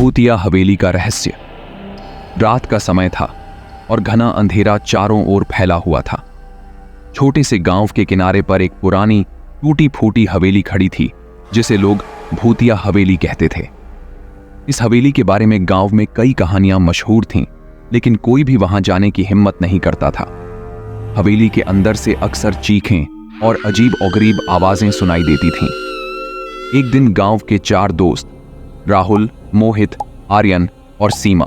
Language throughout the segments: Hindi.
भूतिया हवेली का रहस्य। रात का समय था और घना अंधेरा चारों ओर फैला हुआ था। छोटे से गांव के किनारे पर एक पुरानी टूटी फूटी हवेली खड़ी थी जिसे लोग भूतिया हवेली कहते थे। इस हवेली के बारे में गांव में कई कहानियां मशहूर थीं, लेकिन कोई भी वहां जाने की हिम्मत नहीं करता था। हवेली के अंदर से अक्सर चीखें और अजीब और गरीब आवाजें सुनाई देती थीं। एक दिन गांव के 4 दोस्त राहुल, मोहित, आर्यन और सीमा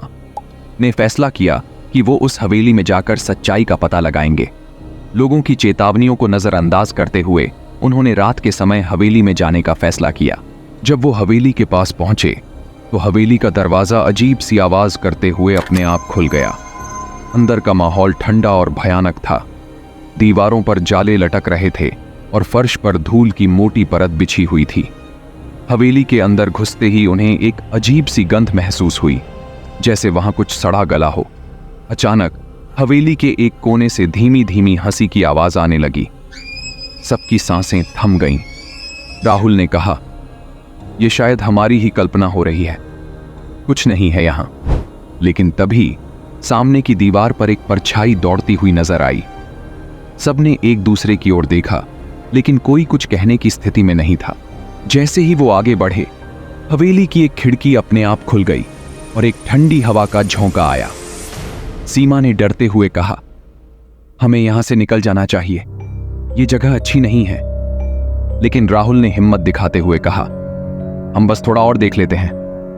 ने फैसला किया कि वो उस हवेली में जाकर सच्चाई का पता लगाएंगे। लोगों की चेतावनियों को नजरअंदाज करते हुए उन्होंने रात के समय हवेली में जाने का फैसला किया। जब वो हवेली के पास पहुंचे तो हवेली का दरवाजा अजीब सी आवाज करते हुए अपने आप खुल गया। अंदर का माहौल ठंडा और भयानक था। दीवारों पर जाले लटक रहे थे और फर्श पर धूल की मोटी परत बिछी हुई थी। हवेली के अंदर घुसते ही उन्हें एक अजीब सी गंध महसूस हुई, जैसे वहां कुछ सड़ा गला हो। अचानक हवेली के एक कोने से धीमी धीमी हंसी की आवाज आने लगी। सबकी सांसें थम गईं। राहुल ने कहा, यह शायद हमारी ही कल्पना हो रही है, कुछ नहीं है यहां। लेकिन तभी सामने की दीवार पर एक परछाई दौड़ती हुई नजर आई। सबने एक दूसरे की ओर देखा, लेकिन कोई कुछ कहने की स्थिति में नहीं था। जैसे ही वो आगे बढ़े, हवेली की एक खिड़की अपने आप खुल गई और एक ठंडी हवा का झोंका आया। सीमा ने डरते हुए कहा, हमें यहां से निकल जाना चाहिए, ये जगह अच्छी नहीं है। लेकिन राहुल ने हिम्मत दिखाते हुए कहा, हम बस थोड़ा और देख लेते हैं,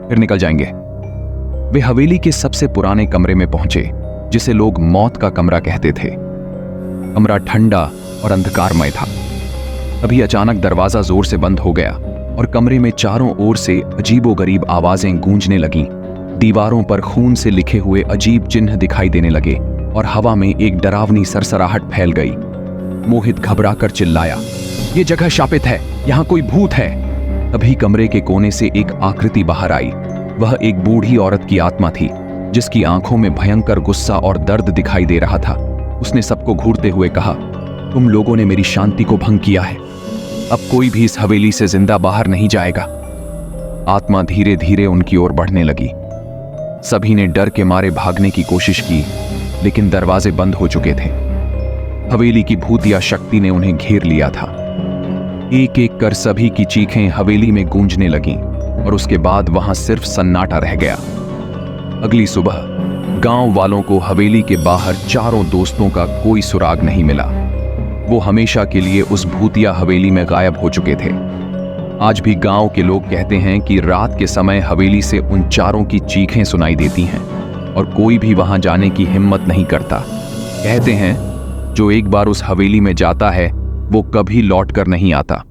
फिर निकल जाएंगे। वे हवेली के सबसे पुराने कमरे में पहुंचे, जिसे लोग मौत का कमरा कहते थे। कमरा ठंडा और अंधकारमय था। तभी अचानक दरवाजा जोर से बंद हो गया और कमरे में चारों ओर से अजीबोगरीब आवाजें गूंजने लगीं। दीवारों पर खून से लिखे हुए अजीब चिन्ह दिखाई देने लगे और हवा में एक डरावनी सरसराहट फैल गई। मोहित घबराकर चिल्लाया, ये जगह शापित है, यहां कोई भूत है। तभी कमरे के कोने से एक आकृति बाहर आई। वह एक बूढ़ी औरत की आत्मा थी, जिसकी आंखों में भयंकर गुस्सा और दर्द दिखाई दे रहा था। उसने सबको घूरते हुए कहा, तुम लोगों ने मेरी शांति को भंग किया है, अब कोई भी इस हवेली से जिंदा बाहर नहीं जाएगा। आत्मा धीरे धीरे उनकी ओर बढ़ने लगी। सभी ने डर के मारे भागने की कोशिश की, लेकिन दरवाजे बंद हो चुके थे। हवेली की भूतिया शक्ति ने उन्हें घेर लिया था। एक एक कर सभी की चीखें हवेली में गूंजने लगीं और उसके बाद वहां सिर्फ सन्नाटा रह गया। अगली सुबह गांव वालों को हवेली के बाहर चारों दोस्तों का कोई सुराग नहीं मिला। वो हमेशा के लिए उस भूतिया हवेली में गायब हो चुके थे। आज भी गांव के लोग कहते हैं कि रात के समय हवेली से उन चारों की चीखें सुनाई देती हैं और कोई भी वहां जाने की हिम्मत नहीं करता। कहते हैं जो एक बार उस हवेली में जाता है वो कभी लौट कर नहीं आता।